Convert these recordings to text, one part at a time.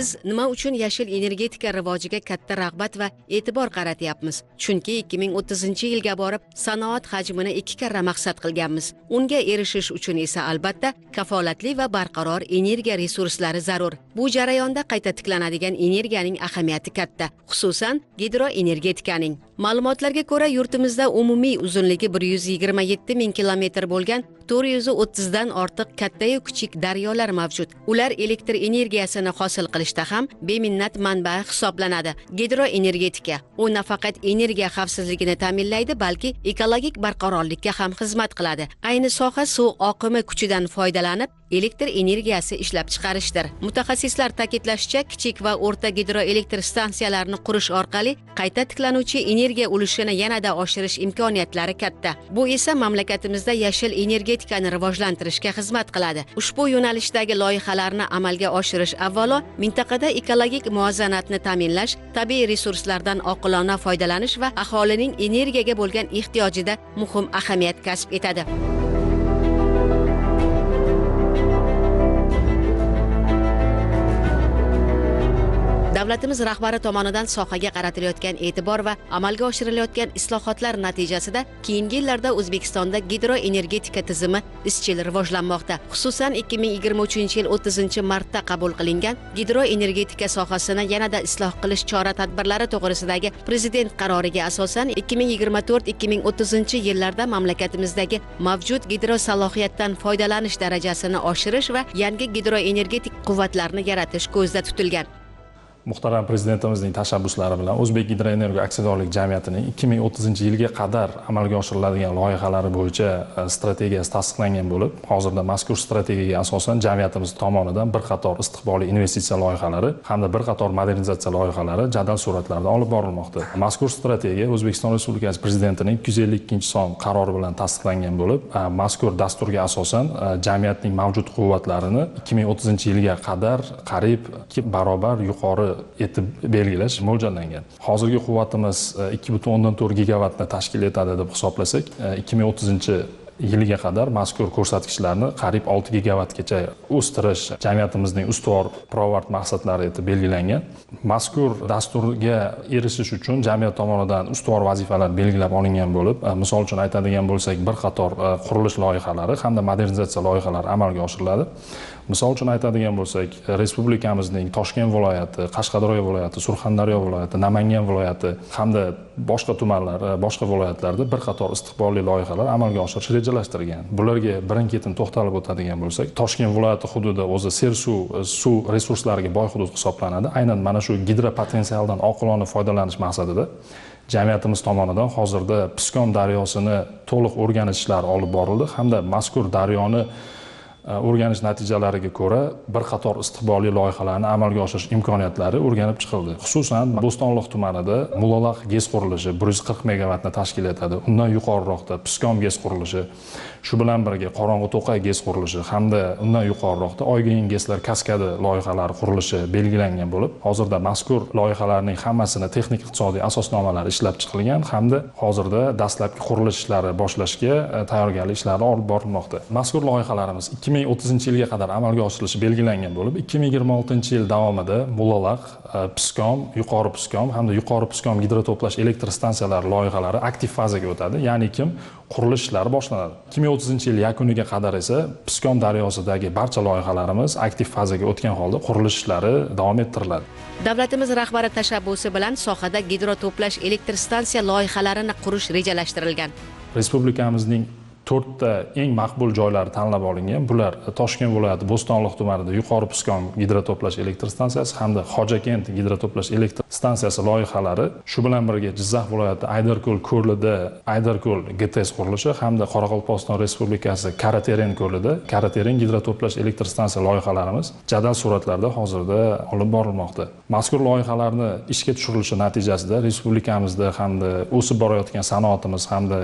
Biz nima uchun yashil energetika rivojiga katta rag'bat va e'tibor qaratyapmiz? Chunki 2030-yilga borib sanoat hajmini 2 karra maqsad qilganmiz. Unga erishish uchun esa albatta kafolatli va barqaror energiya resurslari zarur. Bu jarayonda qayta tiklanadigan energiyaning ahamiyati katta, xususan gidroenergetikaning. Ma'lumotlarga ko'ra, yurtimizda umumiy uzunligi 127 ming kilometr bo'lgan 430 dan ortiq katta-yu kichik daryolar mavjud. Ular elektr energiyasini hosil qilishda ham beminnat manba hisoblanadi. Gidroenergetika u nafaqat energiya xavfsizligini ta'minlaydi, balki ekologik barqarorlikka ham xizmat qiladi. Ayni soha suv oqimi kuchidan foydalanib elektr energiyasi ishlab chiqarishdir. Mutaxassislar ta'kidlashicha, kichik va o'rta gidroelektr stansiyalarini qurish orqali qayta tiklanuvchi energiya ulushini yanada oshirish imkoniyatlari katta. Bu esa mamlakatimizda yashil energetikani rivojlantirishga xizmat qiladi. Ushbu yo'nalishdagi loyihalarni amalga oshirish avvalo mintaqada ekologik muvozanatni ta'minlash, tabiiy resurslardan oqilona foydalanish va aholining energiyaga bo'lgan ehtiyojida muhim ahamiyat kasb etadi. Davlatimiz rahbari tomonidan sohaga qaratilayotgan e'tibor va amalga oshirilayotgan islohotlar natijasida keyingi yillarda O'zbekistonda gidroenergetika tizimi izchil rivojlanmoqda. Xususan 2023-yil 30-martda qabul qilingan gidroenergetika sohasini yanada isloh qilish chora-tadbirlari to'g'risidagi prezident qaroriga asosan 2024-2030 yillarda mamlakatimizdagi mavjud gidrosalohiyatdan foydalanish darajasini oshirish va yangi gidroenergetik quvvatlarni yaratish ko'zda tutilgan. Muhtaram Prezidentimizning tashabbuslari bilan O'zbek Gidroenergo aksiyadorlik jamiyatining 2030-yilga qadar amalga oshiriladigan loyihalari bo'yicha strategiyasi tasdiqlangan bo'lib, hozirda mazkur strategiyaga asosan jamiyatimiz tomonidan bir qator istiqbolli investitsiya loyihalari hamda bir qator modernizatsiya loyihalari jadal sur'atlarda olib borilmoqda. Mazkur strategiya O'zbekiston Respublikasi Prezidentining 252-son qarori bilan tasdiqlangan bo'lib, mazkur dasturga asosan jamiyatning mavjud quvvatlarini 2030-yilga qadar qariyb 2 barobar yuqori etib belgilash mo'ljallangan. Hozirgi quvvatimiz 2,4 gigavatni tashkil etadi deb hisoblasak, 2030-yilga qadar mazkur ko'rsatkichlarni qariyb 6 gigavatgacha o'stirish jamiyatimizning ustuvor pirovard maqsadlari etib belgilangan. Mazkur dasturga erishish uchun jamiyat tomonidan ustuvor vazifalar belgilab olingan bo'lib, misol uchun aytadigan bo'lsak, bir qator qurilish loyihalari hamda modernizatsiya loyihalari amalga oshiriladi. Misol uchun aytadigan bo'lsak, respublikamizning Toshkent viloyati, Qashqadaryo viloyati, Surxondaryo viloyati, Namangan viloyati hamda boshqa tumanlar, boshqa viloyatlarda bir qator istiqbolli loyihalar amalga oshirish rejalashtirilgan. Bularga birin-ketin to'xtalib o'tadigan bo'lsak, Toshkent viloyati hududi o'zi suv resurslariga boy hudud hisoblanadi. Aynan mana shu gidropotensialdan oqilona foydalanish maqsadida jamiyatimiz tomonidan hozirda Piskom daryosini to'liq o'rganish ishlari olib borildi hamda mazkur daryoni o'rganish natijalariga ko'ra bir qator istiqbolli loyihalarni amalga oshirish imkoniyatlari o'rganib chiqildi. Xususan, Bo'stonliq tumanida Muloloq GES qurilishi 140 megavatni tashkil etadi. Undan yuqoriroqda Piskom GES qurilishi, shu bilan birga Qorong'uto'qay GES qurilishi hamda undan yuqoriroqda Oygayin GESlar kaskadi loyihalari qurilishi belgilangan bo'lib, hozirda mazkur loyihalarning hammasini texnik iqtisodiy asosnomalari ishlab chiqilgan hamda hozirda dastlabki qurilish ishlari boshlashga tayyorgarlik ishlari olib borilmoqda. Mazkur loyihalarimiz 2030-yilga qadar amalga oshirilishi belgilangan bo'lib, 2026-yil davomida Muloloq, Piskom, Yuqori Piskom hamda Yuqori Piskom gidroto'plash elektr stansiyalari loyihalari aktiv fazaga o'tadi. Ya'ni qurilish ishlari boshlanadi. 2030-yil yakuniga qadar esa Piskom daryosidagi barcha loyihalarimiz aktiv fazaga o'tgan holda qurilish ishlari davom ettiriladi. Davlatimiz rahbari tashabbusi bilan sohada gidroto'plash elektr stansiya loyihalarini qurish rejalashtirilgan. Respublikamizning 4 ta eng maqbul joylari tanlab olingan. Bular Toshkent viloyati Bo'stonliq tumanida Yuqori Piskom gidroto'plash elektr stansiyasi hamda Xo'jakent gidroto'plash elektr stansiyasi loyihalari, shu bilan birga Jizzax viloyati Aydarko'l ko'lida Aydarko'l GTS qurilishi hamda Qoraqalpog'iston Respublikasi Karateren ko'lida Karateren gidroto'plash elektr stansiya loyihalarimiz jadal sur'atlarda hozirda olib borilmoqda. Mazkur loyihalarni ishga tushirilishi natijasida respublikamizda hamda o'sib borayotgan sanoatimiz hamda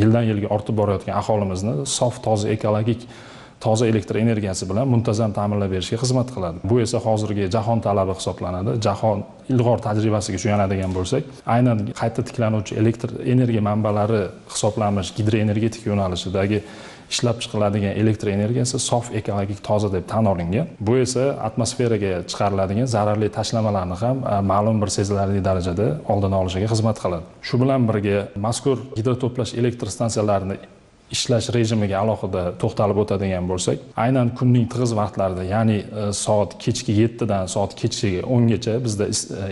yildan yilga ortib borayotgan aholimizni sof, toza, ekologik toza elektr energiyasi bilan muntazam ta'minlab berishga xizmat qiladi. Bu esa hozirgi jahon talabi hisoblanadi. Jahon ilg'or tajribasiga suyanadigan bo'lsak, aynan qayta tiklanuvchi elektr energiya manbalari hisoblanmish gidroenergetika yo'nalishidagi ishlab chiqiladigan elektr energiyasi sof, ekologik, toza deb tan olingan. Bu esa atmosferaga chiqariladigan zararli tashlamalarni ham ma'lum bir sezilarli darajada oldini olishiga xizmat qiladi. Shu bilan birga mazkur gidroto'plash elektr stansiyalarini ishlash rejimiga alohida to'xtalib o'tadigan bo'lsak, aynan kunning tig'iz vaqtlarida, ya'ni soat kechki 7 dan soat kechki 10 gacha bizda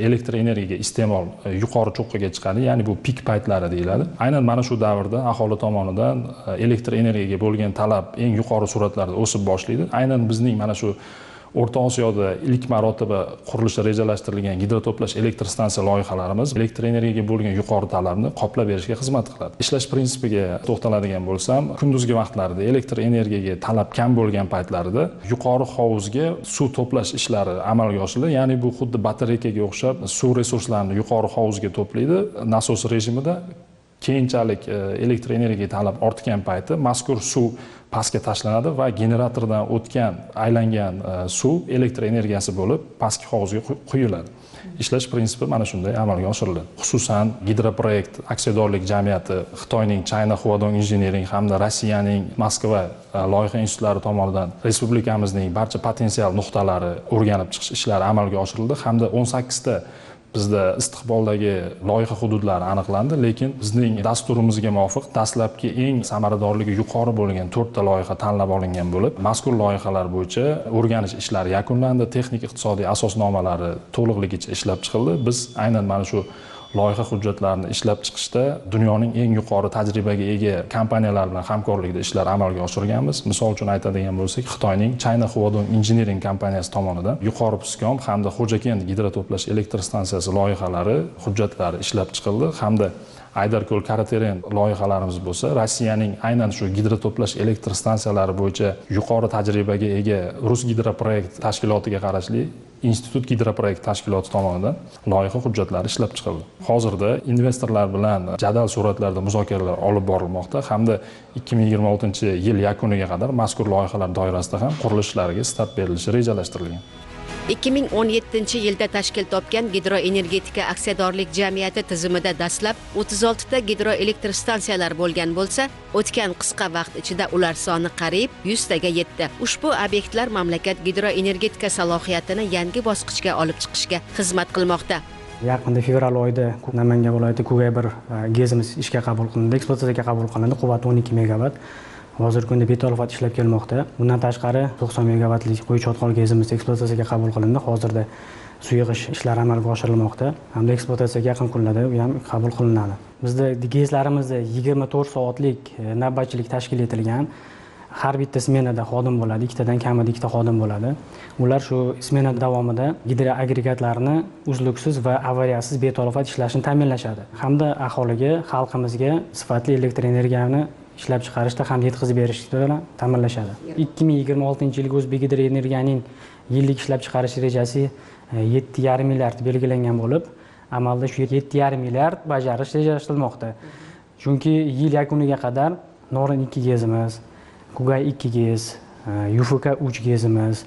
elektr energiyaga iste'mol yuqori cho'qqiga chiqadi, ya'ni bu pik paytlari deyiladi. Aynan mana shu davrda aholi tomonidan elektr energiyaga bo'lgan talab eng yuqori sur'atlarda o'sib boshlaydi. Aynan bizning mana shu O'rta Osiyoda ilk marotaba qurilishi rejalashtirilgan gidroto'plash elektr stansiya loyihalarimiz elektr energiyaga bo'lgan yuqori talabni qoplab berishga xizmat qiladi. Ishlash prinsipiga to'xtaladigan bo'lsam, kunduzgi vaqtlarda elektr energiyaga talab kam bo'lgan paytlarida yuqori hovuzga suv to'plash ishlari amalga oshiriladi. Ya'ni bu xuddi batareykaga o'xshab suv resurslarini yuqori hovuzga to'playdi, nasos rejimida. Keyinchalik elektr energiyaga talab ortgan payti mazkur suv pastga tashlanadi va generatordan o'tgan, aylangan suv elektr energiyasi bo'lib pastki hovuzga quyiladi. Ishlash prinsipi mana shunday amalga oshiriladi. Xususan, Gidroproyekt aksiyadorlik jamiyati, Xitoyning China Huadong Engineering hamda Rossiyaning Moskva loyiha institutlari tomonidan respublikamizning barcha potensial nuqtalari o'rganib chiqish ishlari amalga oshirildi hamda 18 ta bizda istiqboldagi loyiha hududlari aniqlandi, lekin bizning dasturimizga muvofiq dastlabki eng samaradorligi yuqori bo'lgan 4 ta loyiha tanlab olingan bo'lib, mazkur loyihalar bo'yicha o'rganish ishlari yakunlandi, texnik iqtisodiy asosnomalari to'liqligicha ishlab chiqildi. Biz aynan mana shu loyiha hujjatlarini ishlab chiqishda dunyoning eng yuqori tajribaga ega kompaniyalar bilan hamkorlikda ishlar amalga oshirganmiz. Misol uchun aytadigan bo'lsak, Xitoyning China Huadong Engineering kompaniyasi tomonidan yuqori Pskon hamda Xo'jakent gidroto'plash elektr stansiyasi loyihalari hujjatlari ishlab chiqildi hamda Aydarko'l Karateren loyihalarimiz bo'lsa, Rossiyaning aynan shu gidroto'plash elektr stansiyalari bo'yicha yuqori tajribaga ega Rus Gidroproyekt tashkilotiga qarashli Institut Gidroproyekt tashkiloti tomonidan loyiha hujjatlari ishlab chiqildi. Hozirda investorlar bilan jadal sur'atlarda muzokaralar olib borilmoqda hamda 2026-yil yakuniga qadar mazkur loyihalar doirasida ham qurilish ishlariga start berilishi rejalashtirilgan. 2017-yilda tashkil topgan Gidroenergetika aksiyadorlik jamiyati tizimida dastlab 36 ta gidroelektr stansiyalar bo'lgan bo'lsa, o'tgan qisqa vaqt ichida ular soni qariyb 100 taga yetdi. Ushbu obyektlar mamlakat gidroenergetika salohiyatini yangi bosqichga olib chiqishga xizmat qilmoqda. Yaqinda fevral oyida Namangan viloyati Kugay bir gezimiz ishga qabul qilindi, ekspluatatsiyaga qabul qilindi, quvvati 12 megavat. Hozirgi kunda betalofat ishlab kelmoqda. Bundan tashqari 90 megavatlik Qo'y-Chotqol gezimiz ekspluatatsiyaga qabul qilindi. Hozirda suv yig'ish ishlari amalga oshirilmoqda hamda ekspluatatsiyaga yaqin kunlarda u ham qabul qilinadi. Bizda gezlarimizda 24 soatlik navbatchilik tashkil etilgan. Har bitta smenada xodim bo'ladi, ikkitadan kamida ikkita xodim bo'ladi. Ular shu smena davomida gidroagregatlarni uzluksiz va avariyasiz betalofat ishlashini ta'minlashadi hamda aholiga, xalqimizga sifatli elektr energiyani ishlab chiqarishda ham yetkazib berishda ta'minlashadi. 2026-yilga O'zbekgidroenergiyaning yillik ishlab chiqarish rejasi 7,5 milliard belgilangan bo'lib, amalda shu 7,5 milliard bajarish rejalashtirilmoqda. Chunki yil yakuniga qadar Norin 2 gezimiz, Kugay 2 gez, UFK 3 gezimiz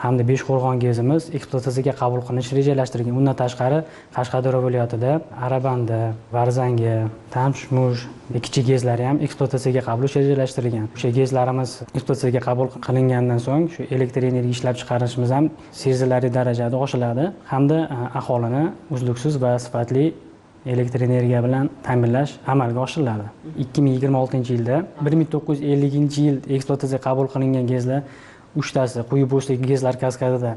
hamda Beshqo'rg'on gezimiz ekspluatatsiyaga qabul qilinish rejalashtirilgan. Undan tashqari Qashqadaryo viloyatida Arabanda, Varzanga, Tamshmush, kichik gezlari ham ekspluatatsiyaga qabul rejalashtirilgan. O'sha gezlarimiz ekspluatatsiyaga qabul qilingandan so'ng shu elektr energiya ishlab chiqarishimiz ham sezilarli darajada oshiradi hamda aholini uzluksiz va sifatli elektr energiya bilan ta'minlash amalga oshiriladi. 2026-yilda 1950-yil ekspluatatsiyaga qabul qilingan gezlar 3 tasi Quyi Bo'stok gezlar kaskadida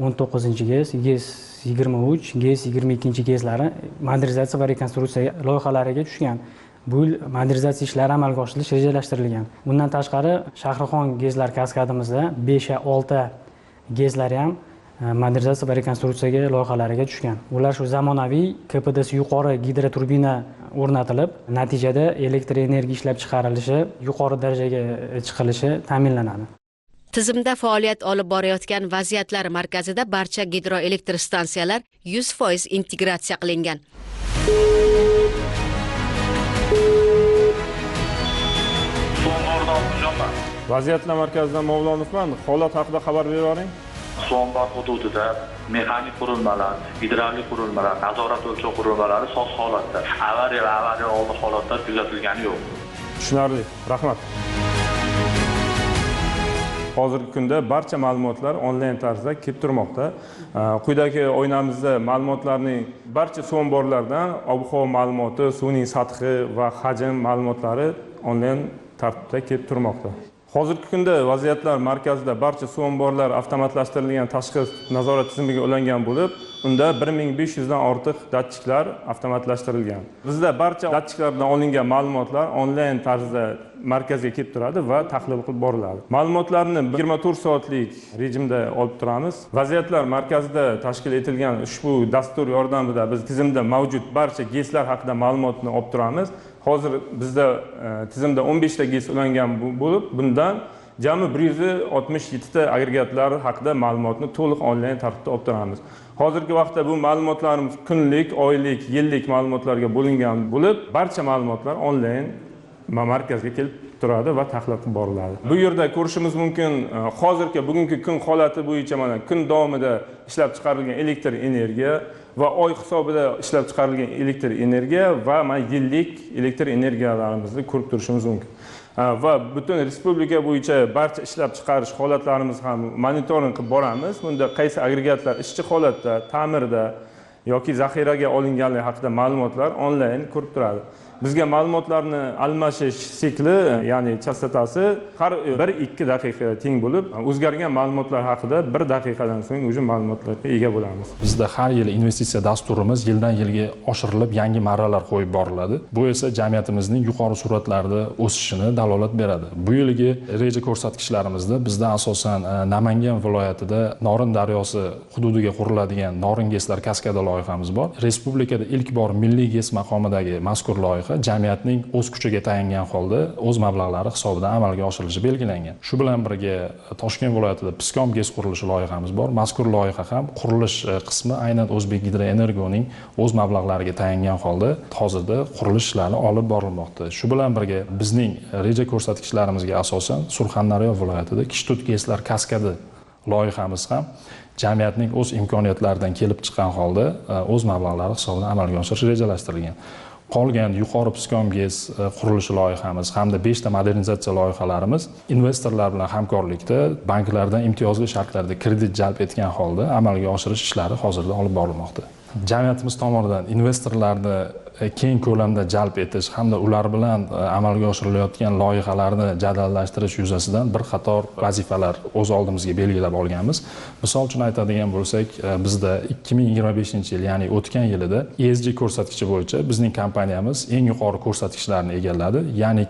19-gez, gez 23, gez 22 gezlari modernizatsiya va rekonstruksiya loyihalariga tushgan. Bu yil modernizatsiya ishlari amalga oshirilishi rejalashtirilgan. Bundan tashqari Shahrixon gezlar kaskadimizda 5-6 gezlari ham modernizatsiya va rekonstruksiyaga loyihalariga tushgan. Ular shu zamonaviy KPDsi yuqori gidroturbina o'rnatilib, natijada elektr energiya ishlab chiqarilishi, yuqori darajaga chiqilishi ta'minlanadi. Tizimda faoliyat olib borayotgan vaziyatlar markazida barcha gidroelektr stansiyalar 100% integratsiya qilingan. Vaziyatlar markazidan Mavlonovman. Holat haqida xabar beravering. So'ngbar hududida mexanik qurilmalar, gidravlik qurilmalar, nazorat o'lchov qurilmalari soz holatda, avariya va avariya oldi holatlar kuzatilgani yo'q. Tushunarli. Rahmat. hozirgi kunda barcha ma'lumotlar onlayn tarzda kelib turmoqda. Quyidagi oynamizda ma'lumotlarning barcha suv omborlaridan ob-havo ma'lumoti, suvning sathi va hajm ma'lumotlari onlayn tartibda kelib turmoqda. Hozirgi kunda vaziyatlar markazida barcha suv omborlari avtomatlashtirilgan tashqi nazorat tizimiga ulangan bo'lib, unda 1500 dan ortiq datchiklar avtomatlashtirilgan. Bizda barcha datchiklardan olingan ma'lumotlar onlayn tarzda markazga kelib turadi va tahlil qilib boriladi. Ma'lumotlarni 24 soatlik rejimda olib turamiz. Vaziyatlar markazida tashkil etilgan ushbu dastur yordamida biz tizimda mavjud barcha GESlar haqida ma'lumotni olib turamiz. Hozir bizda tizimda 15 ta GES ulangan bo'lib, bundan jami 167 ta agregatlar haqida ma'lumotni to'liq onlayn tartibda olib turamiz. Hozirgi vaqtda bu ma'lumotlarimiz kunlik, oylik, yillik ma'lumotlarga bo'lingan bo'lib, barcha ma'lumotlar onlayn markazga kelib turadi va tahlil qilib boriladi. Bu yerda ko'rishimiz mumkin, hozirgi bugungi kun holati bo'yicha mana kun davomida ishlab chiqarilgan elektr energiya va oy hisobida ishlab chiqarilgan elektr energiya va yillik elektr energiyalarimizni ko'rib turishimiz mumkin. Va butun respublika bo'yicha barcha ishlab chiqarish holatlarimizni ham monitoring qilib boramiz. Bunda qaysi agregatlar ishchi holatda, ta'mirda yoki zaxiraga olinganligi haqida ma'lumotlar onlayn ko'rib turadi. Bizga ma'lumotlarni almashish sikli, ya'ni chastotasi har 1-2 daqiqaga teng bo'lib, o'zgargan ma'lumotlar haqida 1 daqiqadan so'ng o'sha ma'lumotlarga ega bo'lamiz. Bizda har yili investitsiya dasturimiz yildan yilga oshirilib, yangi marralar qo'yib boriladi. Bu esa jamiyatimizning yuqori sur'atlarda o'sishini dalolat beradi. Bu yilgi reja ko'rsatkichlarimizda bizda asosan Namangan viloyatida Norin daryosi hududiga quriladigan Norin GESlar kaskada loyihamiz bor. Respublikada ilk bor milliy GES maqomidagi mazkur loyiha jamiyatning o'z kuchiga tayangan holda o'z mablag'lari hisobidan amalga oshirilishi belgilangan. Shu bilan birga Toshkent viloyatida Piskom GES qurilishi loyihamiz bor. Mazkur loyiha ham qurilish qismi aynan O'zbekgidroenergoning o'z mablag'lariga tayangan holda hozirda qurilish ishlari olib borilmoqda. Shu bilan birga bizning reja ko'rsatkichlarimizga asosan Surxondaryo viloyatida Kishtut GESlar kaskadi loyihamiz ham jamiyatning o'z imkoniyatlaridan kelib chiqqan holda o'z mablag'lari hisobidan amalga oshirish rejalashtirilgan. Qolgan yuqori Piskom GES qurilishi loyihamiz hamda 5 ta modernizatsiya loyihalarimiz investorlar bilan hamkorlikda banklardan imtiyozli shartlarda kredit jalb etgan holda amalga oshirish ishlari hozirda olib borilmoqda. Jamiyatimiz tomonidan investorlarni keng ko'lamda jalb etish hamda ular bilan amalga oshirilayotgan loyihalarni jadallashtirish yuzasidan bir qator vazifalar o'z oldimizga belgilab olganmiz. Misol uchun aytadigan bo'lsak, bizda 2025-yil, ya'ni o'tgan yilida ESG ko'rsatkichi bo'yicha bizning kompaniyamiz eng yuqori ko'rsatkichlarni egalladi. Ya'ni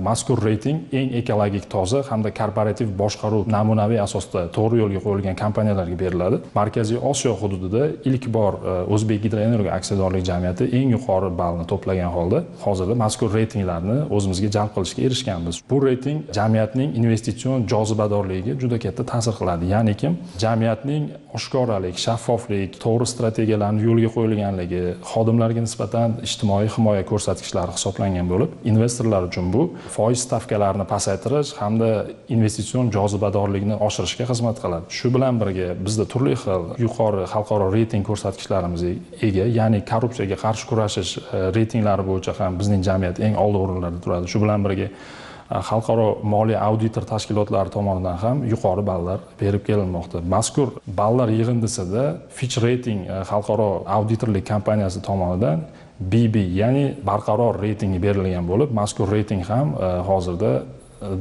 mazkur reyting eng ekologik toza hamda korporativ boshqaruv namunaviy asosda to'g'ri yo'lga qo'yilgan kompaniyalarga beriladi. Markaziy Osiyo hududida ilk bor O'zbekgidroenergo aksiyadorlik jamiyati eng yuqori ballni to'plagan holda hozirda mazkur reytinglarni o'zimizga jalb qilishga erishganmiz. Bu reyting jamiyatning investitsion jozibadorligiga juda katta ta'sir qiladi. Ya'ni jamiyatning oshkoralik, shaffoflik, to'g'ri strategiyalarni yo'lga qo'yilganligi, xodimlarga nisbatan ijtimoiy himoya ko'rsatkichlari hisoblangan bo'lib, investorlar uchun bu foiz stavkalarini pasaytirish hamda investitsion jozibadorlikni oshirishga xizmat qiladi. Shu bilan birga bizda turli xil yuqori xalqaro reyting ko'rsatkichlarimiz ega, ya'ni korrupsiyaga qarshi kurashish reytinglari bo'yicha ham bizning jamiyat eng old o'rinlarda turadi. Shu bilan birga xalqaro moliya auditor tashkilotlari tomonidan ham yuqori ballar berib kelinmoqda. Mazkur ballar yig'indisida Fitch Rating xalqaro auditorlik kompaniyasi tomonidan BB, ya'ni barqaror reytingi berilgan bo'lib, mazkur reyting ham hozirda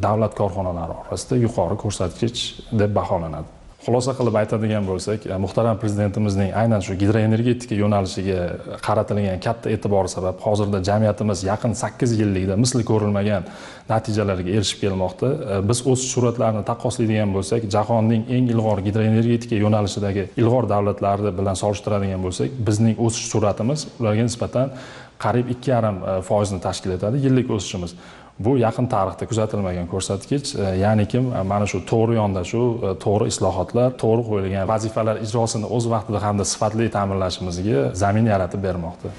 davlat korxonalari orasida yuqori ko'rsatkich deb baholanadi. Xulosa qilib aytadigan bo'lsak, muhtaram prezidentimizning aynan shu gidroenergetika yo'nalishiga qaratilgan katta e'tibor sabab hozirda jamiyatimiz yaqin 8 yillikda misli ko'rilmagan natijalarga erishib kelmoqda. Biz o'sish sur'atlarini taqqoslaydigan bo'lsak, jahonning eng ilg'or gidroenergetika yo'nalishidagi ilg'or davlatlari bilan solishtiradigan bo'lsak, bizning o'sish sur'atimiz ularga nisbatan qariyb 2,5% ni tashkil etadi yillik o'sishimiz. Bu yaqin tarixda kuzatilmagan ko'rsatkich, ya'ni mana shu to'g'ri yondashuv, to'g'ri islohotlar, to'g'ri qo'yilgan vazifalar ijrosini o'z vaqtida hamda sifatli ta'minlashimizga zamin yaratib bermoqda.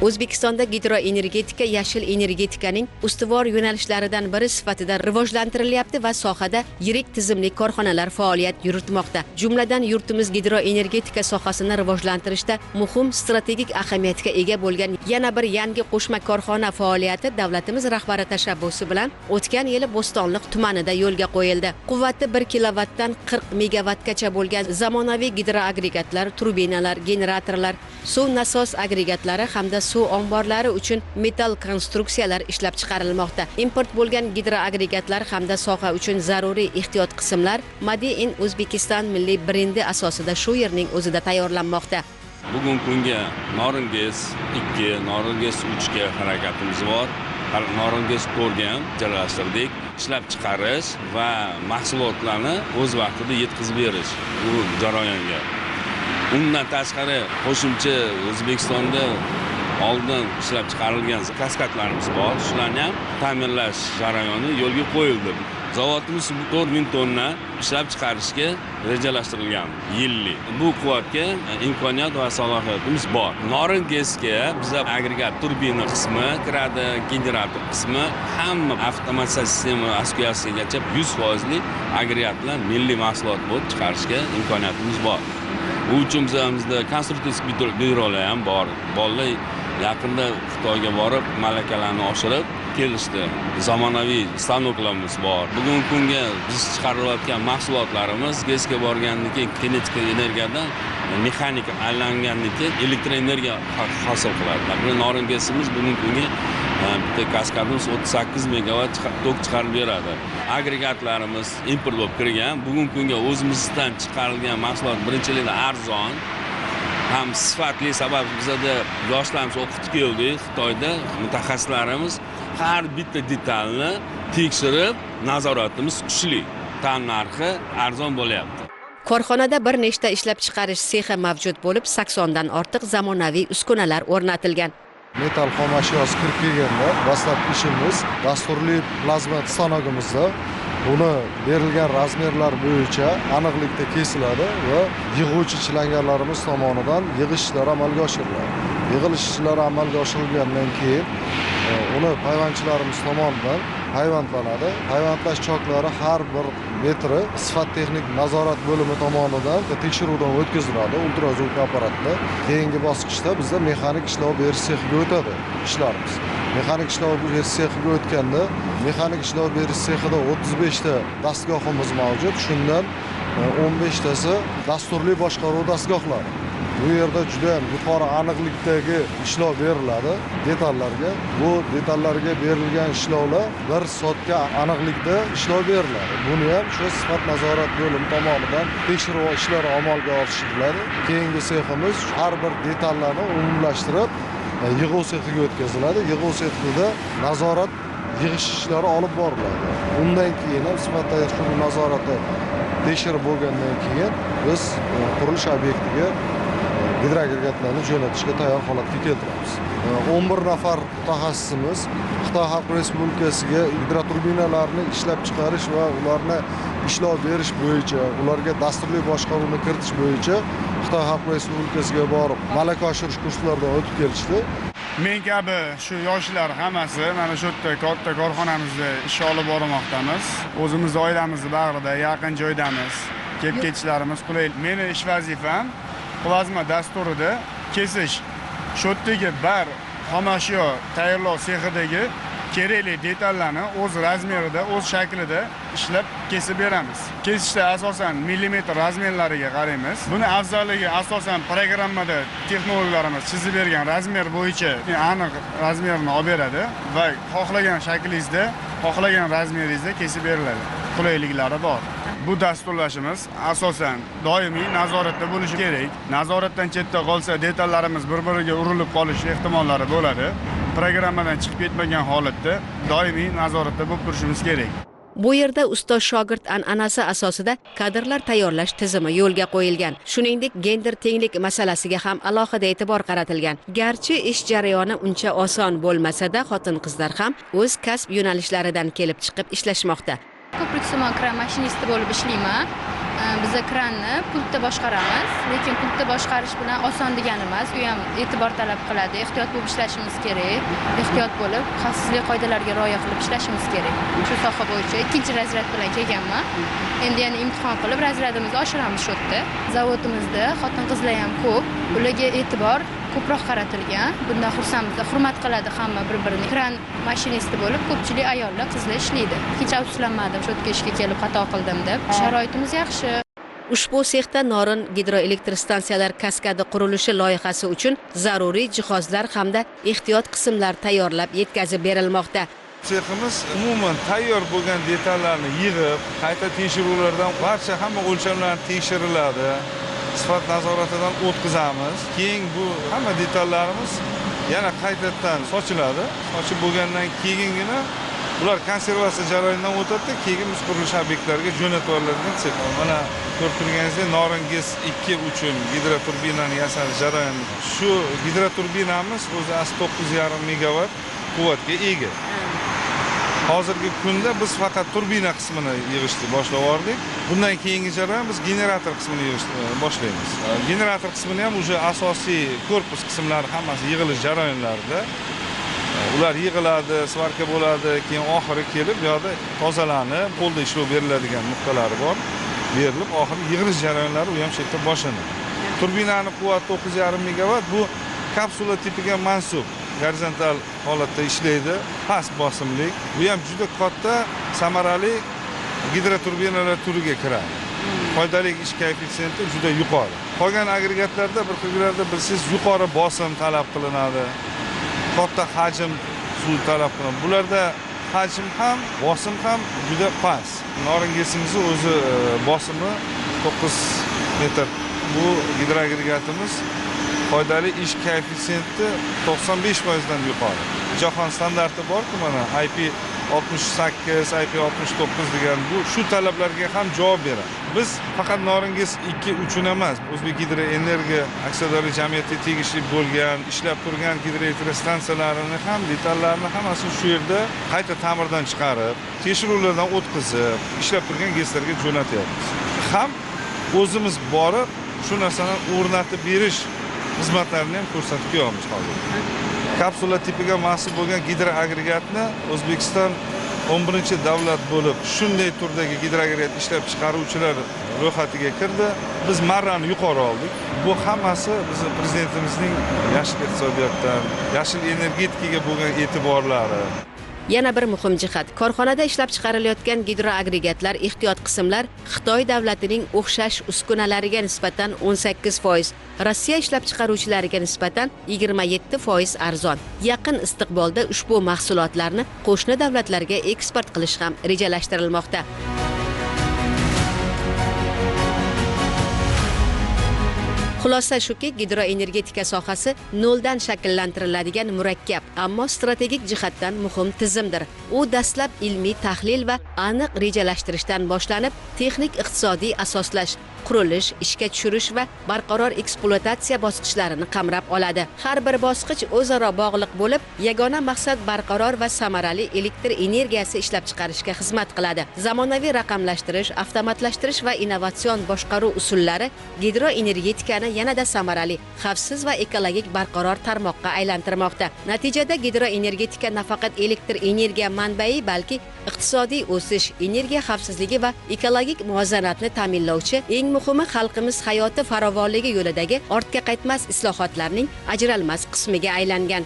O'zbekistonda gidroenergetika yashil energetikaning ustuvor yo'nalishlaridan biri sifatida rivojlantirilyapti va sohada yirik tizimli korxonalar faoliyat yuritmoqda. Jumladan yurtimiz gidroenergetika sohasini rivojlantirishda muhim strategik ahamiyatga ega bo'lgan yana bir yangi qo'shma korxona faoliyati davlatimiz rahbari tashabbusi bilan o'tgan yili Bo'stonliq tumanida yo'lga qo'yildi. Quvvati 1 kilovatdan 40 megavatgacha bo'lgan zamonaviy gidroagregatlar, turbinalar, generatorlar, suv nasos agregatlari hamda suv omborlari uchun metall konstruksiyalar ishlab chiqarilmoqda. Import bo'lgan gidroagregatlar hamda soha uchun zaruriy ehtiyot qismlar Made in O'zbekiston milliy brendi asosida shu yerning o'zida tayyorlanmoqda. Bugun kunga Noringiz 2, Noringiz 3 ga harakatimiz bor. Noringiz 4 ga ham joylashtirdik. Ishlab chiqarish va mahsulotlarni o'z vaqtida yetkazib berish bu jarayonga. Undan tashqari qo'shimcha O'zbekistonda oldin ishlab chiqarilgan kaskadlarimiz bor. Shularni ham ta'minlash jarayoni yo'lga qo'yildi. Zavodimiz 4000 tonna ishlab chiqarishga rejalashtirilgan yillik. Bu quvvatga imkoniyat va salohiyatimiz bor. Noringizga bizda agregat turbina qismi kiradi, generator qismi, hamma avtomatsiya sistema asosiyagacha 100% agregatlar milliy mahsulot bo'lib chiqarishga imkoniyatimiz bor. Bu uchun bizda konstruktiv byurolar ham bor. Bolalar yaqinda Xitoyga borib, malakalarni oshirib kelishdi. Zamonaviy stanoklarimiz bor. Bugungi kunga biz chiqarilayotgan mahsulotlarimiz GESga borgandan keyin kinetik energiyadan mexanik aylangandan keyin elektroenergiya hosil qiladi. Mana Noringizimiz bugungi kunga bitta kaskadimiz 38 megavat tok chiqarib beradi. Agregatlarimiz import bo'lib kirgan. Bugungi kunga o'zimizdan chiqarilgan mahsulot birinchilikdan arzon, ham sifatli, sabab bizda yoshlarimiz o'qitib keldik Xitoyda, mutaxassislarimiz har bitta detalni tekshirib, nazoratimiz kuchli. Tan narxi arzon bo'lyapti. Korxonada bir nechta ishlab chiqarish sexi mavjud bo'lib, 80 dan ortiq zamonaviy uskunalar o'rnatilgan. Metal xom ashyosi kirib kelganda dastlabki ishimiz dasturli plazma stanogimizda buni berilgan razmerlar bo'yicha aniqlikda kesiladi va yig'uvchi chilangarlarimiz tomonidan yig'ish ishlari amalga oshiriladi. Yig'ilish ishlari amalga oshirilgandan keyin uni payvandchilarimiz tomonidan payvandlanadi. Payvandlash choklari har bir metri sifat texnik nazorat bo'limi tomonidan tekshiruvdan o'tkaziladi ultrazvuk apparatda. Keyingi bosqichda bizda mexanik ishlov berish sexiga o'tadi ishlarimiz. Mexanik ishlov berish sexiga o'tganda, mexanik ishlov berish sexida 35 ta dastgohimiz mavjud. Shundan 15 tasi dasturli boshqaruv dastgohlari. Bu yerda juda ham yuqori aniqlikdagi ishlov beriladi detallarga. Bu detallarga berilgan ishlovlar 1 soatga aniqlikda ishlov beriladi. Buni ham shu sifat nazorat bo'limi tomonidan tekshiruv ishlari amalga oshiriladi. Keyingi seximiz har bir detallarni umumlashtirib yig'uv sexiga o'tkaziladi. Yig'uv sexida nazorat yig'ish ishlari olib boriladi. Undan keyin ham sifat tekshiruv nazorati tekshirib bo'lgandan keyin biz qurilish obyektiga gidroagregatlarni jo'natishga tayyor holatga keltiramiz. 11 nafar mutaxassisimiz Xitoy Xalq Respublikasiga gidroturbinalarni ishlab chiqarish va ularni ishlov berish bo'yicha, ularga dasturli boshqaruvni kiritish bo'yicha Xitoy Xalq Respublikasiga borib malaka oshirish kurslaridan o'tib kelishdi. Men kabi shu yoshlar hammasi mana shu yerda katta korxonamizda ish olib bormoqdamiz. O'zimiz oilamizni bag'rida, yaqin joydamiz. Kelib ketishlarimiz qulay. Meni ish vazifam plazma dasturida kesish. Shu yerdagi bar xomashyo tayyorlash sexidagi kerakli detallarni o'z razmerida, o'z shaklida ishlab kesib beramiz. Kesishda asosan millimetr razmerlariga qaraymiz. Buni afzalligi asosan programmada texnologlarimiz chizib bergan razmer bo'yicha aniq razmerni olib beradi va xohlagan shaklingizda, xohlagan razmeringizda kesib beriladi. Qulayliklari bor. Bu dasturlashimiz asosan doimiy nazoratda bo'lishi kerak. Nazoratdan chetda qolsa detallarimiz bir-biriga urilib qolish ehtimollari bo'ladi. Programmadan chiqib ketmagan holatda doimiy nazoratda bo'lib turishimiz kerak. Bu yerda ustoz shogird an'anasi asosida kadrlar tayyorlash tizimi yo'lga qo'yilgan. Shuningdek, gender tenglik masalasiga ham alohida e'tibor qaratilgan. Garchi ish jarayoni uncha oson bo'lmasa-da, xotin-qizlar ham o'z kasb yo'nalishlaridan kelib chiqib ishlashmoqda. Ko'priksimon kran mashinisti bo'lib ishlayman. Biz kranni pultda boshqaramiz, lekin pultda boshqarish bilan oson degani emas, u ham e'tibor talab qiladi. Ehtiyot bo'lib ishlashimiz kerak. Ehtiyot bo'lib, xavfsizlik qoidalariga rioya qilib ishlashimiz kerak. Shu soha bo'yicha 2-razrad bilan kelganman. Endi yana imtihon qilib razradimizni oshiramiz shu yerda. Zavodimizda xotin-qizlar ham ko'p, ularga e'tibor ko'proq qaratilgan. Bundan xursandmiz. Hurmat qiladi hamma bir-birini. Kran mashinisti bo'lib, ko'pchilik ayollar, qizlar ishlaydi. Hech afsuslanmadim shu yerga ishga kelib xato qildim deb. Sharoitimiz yaxshi. Ushbu sexda Norin gidroelektr stansiyalar kaskadi qurilishi loyihasi uchun zaruriy jihozlar hamda ehtiyot qismlar tayyorlab yetkazib berilmoqda. Seximiz umuman tayyor bo'lgan detallarni yig'ib, qayta tekshiruvlardan barcha hamma o'lchamlar tekshiriladi. Sifat nazoratidan o'tkazamiz. Keyin bu hamma detallarimiz yana qaytadan sochiladi. Sochib bo'lgandan keyingina ular konservatsiya jarayonidan o'tadi, keyin biz qurilish obyektlariga jo'natib yuboriladigan sex. Mana ko'rib turganingizdek, Norin GES 2 uchun gidroturbinani yasash jarayoni. Shu gidroturbinamiz o'zi 9,5 megavat quvvatga ega. Hozirgi kunda biz faqat turbina qismini yig'ishni boshlab yubordik. Bundan keyingi jarayon biz generator qismini yig'ishni boshlaymiz. Generator qismini ham o'sha asosiy korpus qismlari hammasi yig'ilish jarayonlarida. Ular yig'iladi, svarka bo'ladi, keyin oxiri kelib bu yerda tozalanib, qo'lda ishlov beriladigan nuqtalari bor. Berilib, oxiri yig'ilish jarayonlari u ham shu yerda boshlanadi. Turbinani quvvati 9,5 megavat, bu kapsula tipiga mansub. Gorizontal holatda ishlaydi, past bosimli. Bu ham juda katta, samarali gidroturbinalar turiga kiradi. Foydali ish koeffitsiyenti juda yuqori. Qolgan agregatlarda bir xillarda bilsangiz yuqori bosim talab qilinadi. Katta hajm suv talab qilinadi. Bularda hajm ham, bosim ham juda past. Norin GESimiz o'zi bosimi 9 metr. Bu gidroagregatimiz foydali ish koeffitsiyenti 95% dan yuqori. Jahon standarti bor-ku, mana IP68, IP69 degan bu shu talablarga ham javob beradi. Biz faqat Norin GES 2 uchun emas, O'zbek Gidroenergiya aksiyadorlik jamiyatiga tegishli bo'lgan, ishlab turgan gidroelektr stansiyalarini ham, detallarni hammasini shu yerda qayta ta'mirdan chiqarib, tekshiruvlardan o'tkazib, ishlab turgan GESlarga jo'natyapmiz. Ham o'zimiz borib, shu narsani o'rnatib berish xizmatlarini ham ko'rsatib qo'yamiz hozir. Kapsula tipiga mansub bo'lgan gidroagregatni O'zbekiston 11-davlat bo'lib, shunday turdagi gidroagregat ishlab chiqaruvchilar ro'yxatiga kirdi. Biz marrani yuqori oldik. Bu hammasi bizning prezidentimizning yashil iqtisodiyotdan, yashil energetikaga bo'lgan e'tiborlari. Yana bir muhim jihat, korxonada ishlab chiqarilayotgan gidroagregatlar, ehtiyot qismlar Xitoy davlatining o'xshash uskunalariga nisbatan 18%, Rossiya ishlab chiqaruvchilariga nisbatan 27% arzon. Yaqin istiqbolda ushbu mahsulotlarni qo'shni davlatlarga eksport qilish ham rejalashtirilmoqda. Xulosa shuki, gidroenergetika sohasi noldan shakllantiriladigan murakkab, ammo strategik jihatdan muhim tizimdir. U dastlab ilmiy tahlil va aniq rejalashtirishdan boshlanib, texnik iqtisodiy asoslash, qurilish, ishga tushirish va barqaror ekspluatatsiya bosqichlarini qamrab oladi. Har bir bosqich o'zaro bog'liq bo'lib, yagona maqsad barqaror va samarali elektr energiyasi ishlab chiqarishga xizmat qiladi. Zamonaviy raqamlashtirish, avtomatlashtirish va innovatsion boshqaruv usullari gidroenergetikani yanada samarali, xavfsiz va ekologik barqaror tarmoqqa aylantirmoqda. Natijada gidroenergetika nafaqat elektr energiya manbai, balki iqtisodiy o'sish, energiya xavfsizligi va ekologik muvozanatni ta'minlovchi, eng muhimi xalqimiz hayoti farovonligi yo'lidagi ortga qaytmas islohotlarning ajralmas qismiga aylangan.